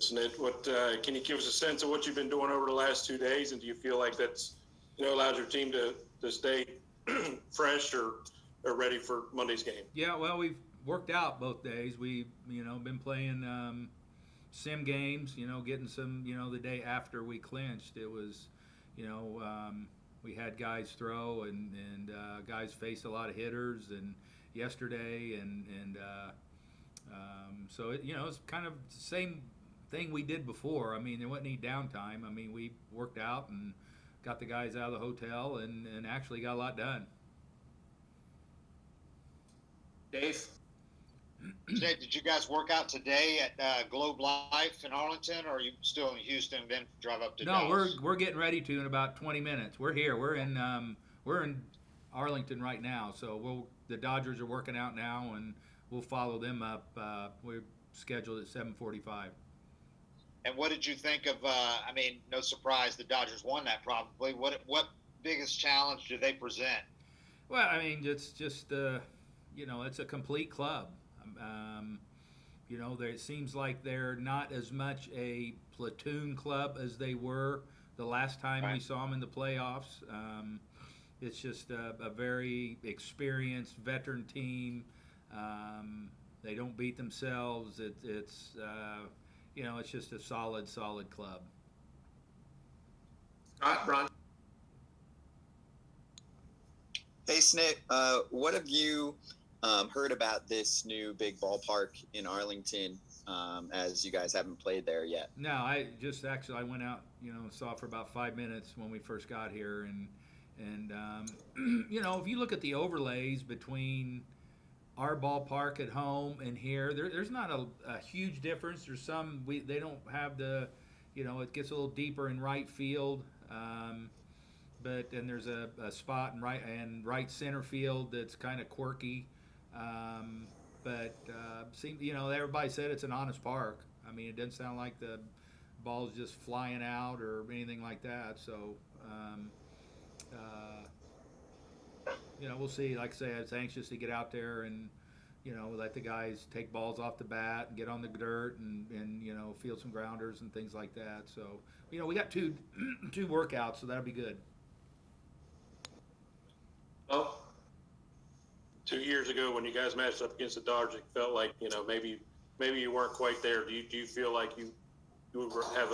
Snit, what can you give us a sense of what you've been doing over the last 2 days, and do you feel like that's allowed your team to stay fresh or ready for Monday's game? Yeah, well, we've worked out both days. We've been playing sim games. Getting some. The day after we clinched, it was, you know, we had guys throw and guys faced a lot of hitters and yesterday and so it's kind of the same thing we did before. I mean, there wasn't any downtime. I mean, we worked out and got the guys out of the hotel and actually got a lot done. Dave? Jay, did you guys work out today at Globe Life in Arlington, or are you still in Houston and then drive up to No, Dallas? we're getting ready to in about 20 minutes. We're here. We're in Arlington right now. So the Dodgers are working out now, and we'll follow them up. We're scheduled at 7:45. And what did you think of? I mean, no surprise, the Dodgers won that probably. What biggest challenge do they present? Well, I mean, it's just it's a complete club. It seems like they're not as much a platoon club as they were the last time we saw them in the playoffs. It's just a very experienced veteran team. They don't beat themselves. It's just a solid club. Ron? Hey, Snit, what have you heard about this new big ballpark in Arlington, as you guys haven't played there yet? No, I went out, saw for about 5 minutes when we first got here, and if you look at the overlays between our ballpark at home and here, there's not a huge difference. There's some they don't have it gets a little deeper in right field, but there's a spot in right center field that's kind of quirky. Everybody said it's an honest park. I mean, it doesn't sound like the ball's just flying out or anything like that. So, we'll see. Like I say, I was anxious to get out there and, let the guys take balls off the bat and get on the dirt and field some grounders and things like that. So, we got two workouts, so that'll be good. Well, 2 years ago when you guys matched up against the Dodgers, it felt like maybe you weren't quite there. Do you feel like you have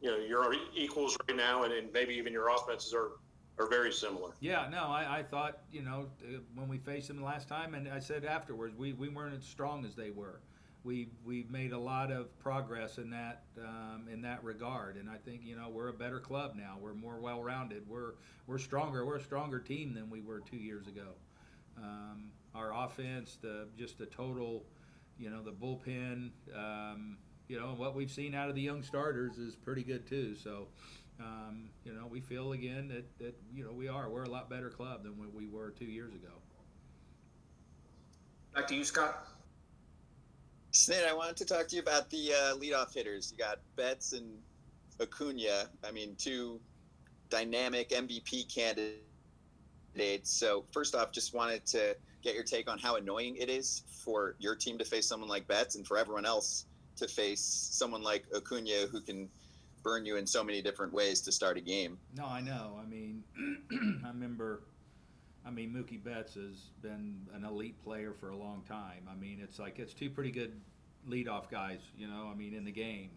your equals right now, and maybe even your offenses are very similar? Yeah, no, I thought when we faced them the last time, and I said afterwards we weren't as strong as they were. We've made a lot of progress in that regard, and I think we're a better club now. We're more well-rounded. We're stronger. We're a stronger team than we were 2 years ago. Our offense, the total, the bullpen, what we've seen out of the young starters is pretty good too. So, we feel again that we're a lot better club than we were 2 years ago. Back to you, Scott. Snit, I wanted to talk to you about the leadoff hitters. You got Betts and Acuna. I mean, two dynamic MVP candidates. So first off, just wanted to get your take on how annoying it is for your team to face someone like Betts and for everyone else to face someone like Acuna who can burn you in so many different ways to start a game. No, I know. I mean, Mookie Betts has been an elite player for a long time. I mean, it's two pretty good leadoff guys, in the game.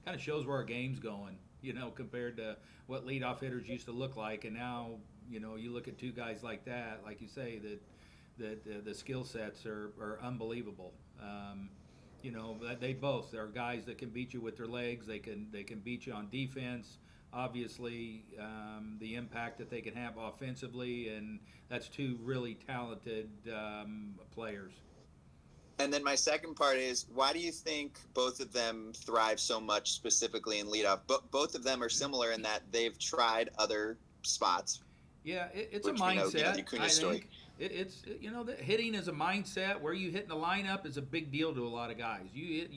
Kind of shows where our game's going, compared to what leadoff hitters used to look like. And now, you look at two guys like that, like you say, that the skill sets are unbelievable. They're guys that can beat you with their legs. They can beat you on defense. Obviously, the impact that they can have offensively, and that's two really talented players. And then my second part is, why do you think both of them thrive so much specifically in leadoff? Both of them are similar in that they've tried other spots. Yeah, it's a mindset. The Acuna story. It's that hitting is a mindset. Where you hit in the lineup is a big deal to a lot of guys. You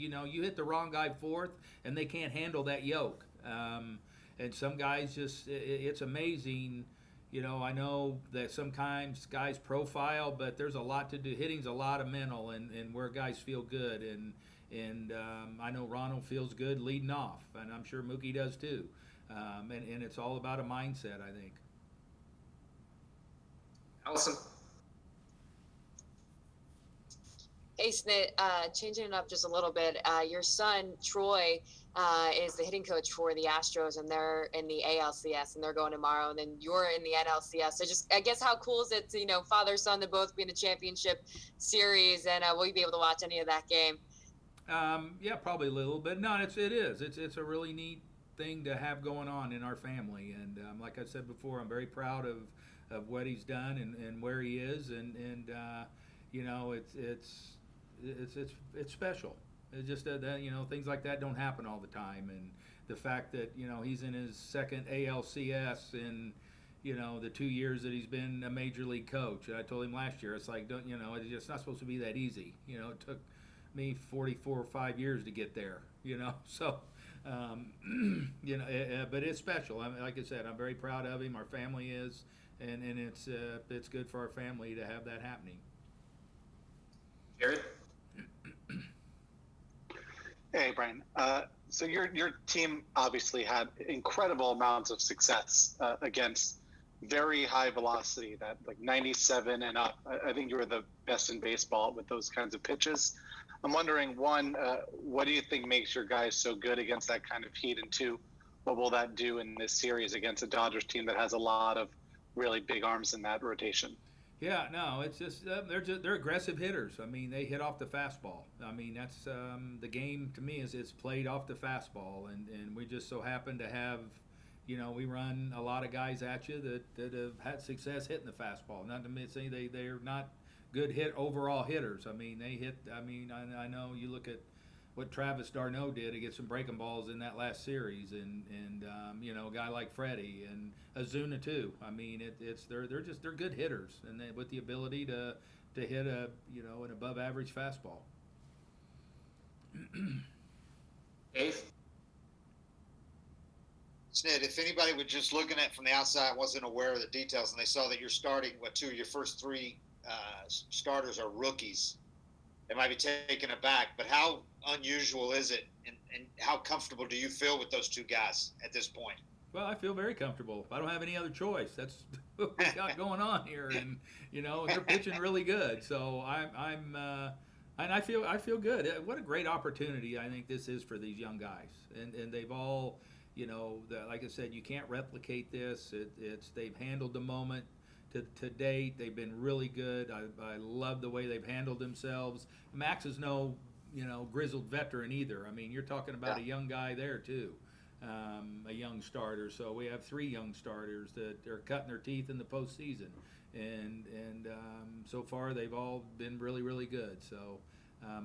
hit the wrong guy fourth, and they can't handle that yoke. And some guys it's amazing. I know that sometimes guys profile, but there's a lot to do. Hitting's a lot of mental, and where guys feel good, And I know Ronald feels good leading off, and I'm sure Mookie does too. And it's all about a mindset, I think. Allison. Hey, Snit, changing it up just a little bit. Your son, Troy, is the hitting coach for the Astros, and they're in the ALCS, and they're going tomorrow, and then you're in the NLCS. So just, I guess, how cool is it to, father, son, to both be in the championship series, and will you be able to watch any of that game? Yeah, probably a little bit. No, it is. It's a really neat thing to have going on in our family, and like I said before, I'm very proud of what he's done and where he is, and it's special. It's just that things like that don't happen all the time, and the fact that he's in his second ALCS in the 2 years that he's been a major league coach. And I told him last year, it's like it's just not supposed to be that easy. It took me 44 or 5 years to get there. So but it's special. Like I said, I'm very proud of him. Our family is, and it's good for our family to have that happening. Jared. Hey, Brian. So your team obviously had incredible amounts of success against very high velocity, that like 97 and up. I think you were the best in baseball with those kinds of pitches. I'm wondering, one, what do you think makes your guys so good against that kind of heat? And two, what will that do in this series against a Dodgers team that has a lot of really big arms in that rotation? Yeah, no, it's just they're aggressive hitters. I mean, they hit off the fastball. I mean, that's the game to me is it's played off the fastball, and we just so happen to have, we run a lot of guys at you that have had success hitting the fastball. Not to say they're not good overall hitters. I mean, they hit. I mean, I know you look at what Travis d'Arnaud did to get some breaking balls in that last series, and a guy like Freddie and Azuna too. I mean, they're good hitters, and with the ability to hit an above average fastball. Dave. Snit, if anybody was just looking at from the outside, wasn't aware of the details, and they saw that you're starting two of your first three starters are rookies, they might be taken aback. But how unusual is it, and how comfortable do you feel with those two guys at this point? Well, I feel very comfortable. I don't have any other choice. That's what we got going on here, and they're pitching really good. So I feel good. What a great opportunity I think this is for these young guys, and they've all, like I said, you can't replicate this. They've handled the moment to date. They've been really good. I love the way they've handled themselves. Max is no grizzled veteran either. I mean, you're talking about a young guy there too. A young starter. So we have three young starters that are cutting their teeth in the postseason, and so far they've all been really, really good. So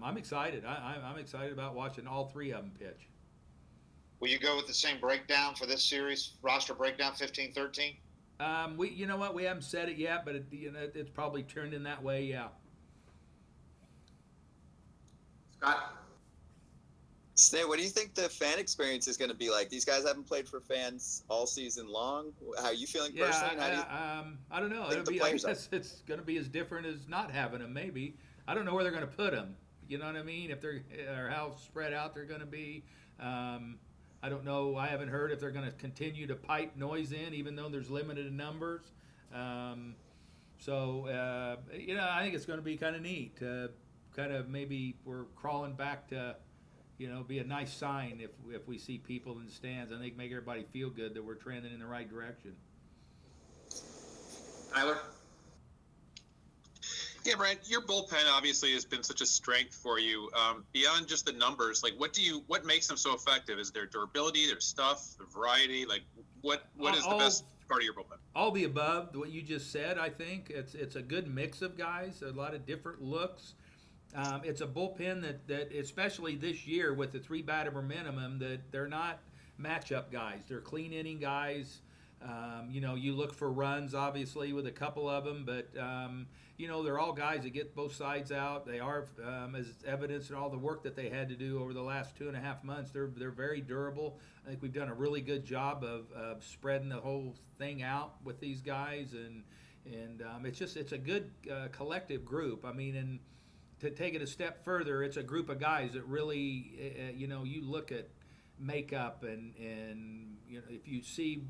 I'm excited. I'm excited about watching all three of them pitch. Will you go with the same breakdown for this series? Roster breakdown 15-13. We haven't said it yet, but it's probably turned in that way. Yeah. Scott. Snit, what do you think the fan experience is going to be like? These guys haven't played for fans all season long. How are you feeling personally? I don't know. I guess it's going to be as different as not having them. Maybe I don't know where they're going to put them. You know what I mean? If they're or how spread out they're going to be. I don't know. I haven't heard if they're going to continue to pipe noise in, even though there's limited numbers. I think it's going to be kind of neat. Kind of maybe we're crawling back to. Be a nice sign if we see people in the stands. I think make everybody feel good that we're trending in the right direction. Tyler? Yeah, Brian, your bullpen obviously has been such a strength for you. Beyond just the numbers, like what makes them so effective? Is there durability, their stuff, the variety? Like what is the best part of your bullpen? All the above, what you just said. I think it's a good mix of guys, a lot of different looks. It's a bullpen that especially this year with the 3-batter minimum, that they're not matchup guys. They're clean inning guys. You look for runs obviously with a couple of them, but they're all guys that get both sides out. They are, as evidenced in all the work that they had to do over the last 2.5 months. They're very durable. I think we've done a really good job of spreading the whole thing out with these guys, and it's a good collective group. I mean, and to take it a step further, it's a group of guys that really, you look at makeup and if you see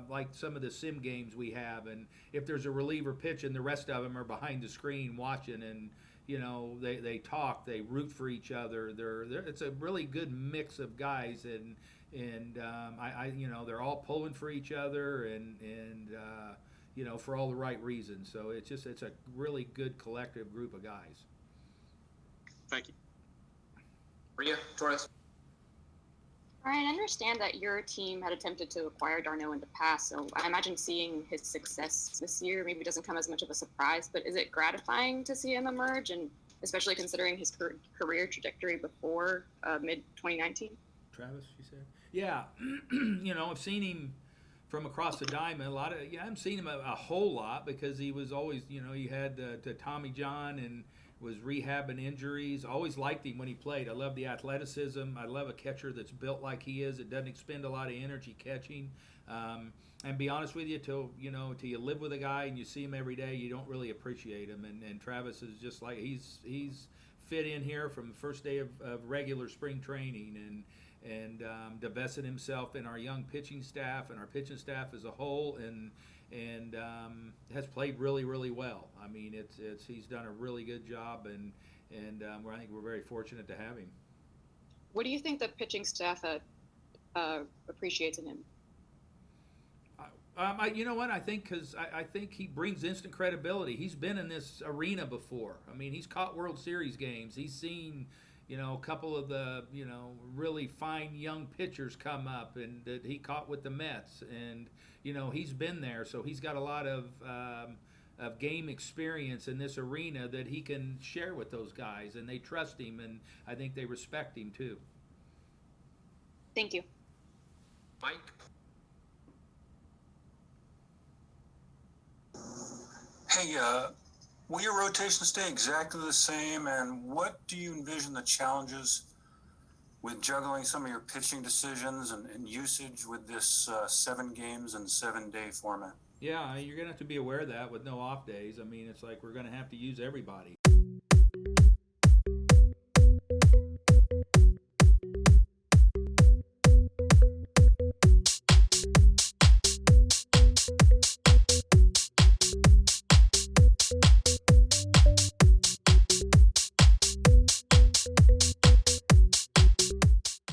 like some of the sim games we have, and if there's a reliever pitch and the rest of them are behind the screen watching, and they talk, they root for each other. It's a really good mix of guys, and they're all pulling for each other, and for all the right reasons. So it's a really good collective group of guys. Thank you. Maria Torres. Brian, I understand that your team had attempted to acquire d'Arnaud in the past, so I imagine seeing his success this year maybe doesn't come as much of a surprise, but is it gratifying to see him emerge, and especially considering his career trajectory before mid-2019? Travis, you said? Yeah, I've seen him from across the diamond I haven't seen him a whole lot because he was always, he had the Tommy John and was rehabbing injuries. I always liked him when he played. I love the athleticism. I love a catcher that's built like he is. It doesn't expend a lot of energy catching. And be honest with you, till you live with a guy and you see him every day, you don't really appreciate him. And Travis is just like he's fit in here from the first day of regular spring training, and divested himself in our young pitching staff and our pitching staff as a whole, and has played really, really well. I mean, he's done a really good job, and I think we're very fortunate to have him. What do you think the pitching staff appreciates in him? You know what? I think I think he brings instant credibility. He's been in this arena before. I mean, he's caught World Series games. He's seen a couple of the really fine young pitchers come up, and that he caught with the Mets, and he's been there, so he's got a lot of game experience in this arena that he can share with those guys, and they trust him, and I think they respect him too. Thank you. Mike. Hey, will your rotation stay exactly the same, and what do you envision the challenges with juggling some of your pitching decisions and usage with this 7 games and 7-day format? Yeah, you're going to have to be aware of that with no off days. I mean, it's like we're going to have to use everybody.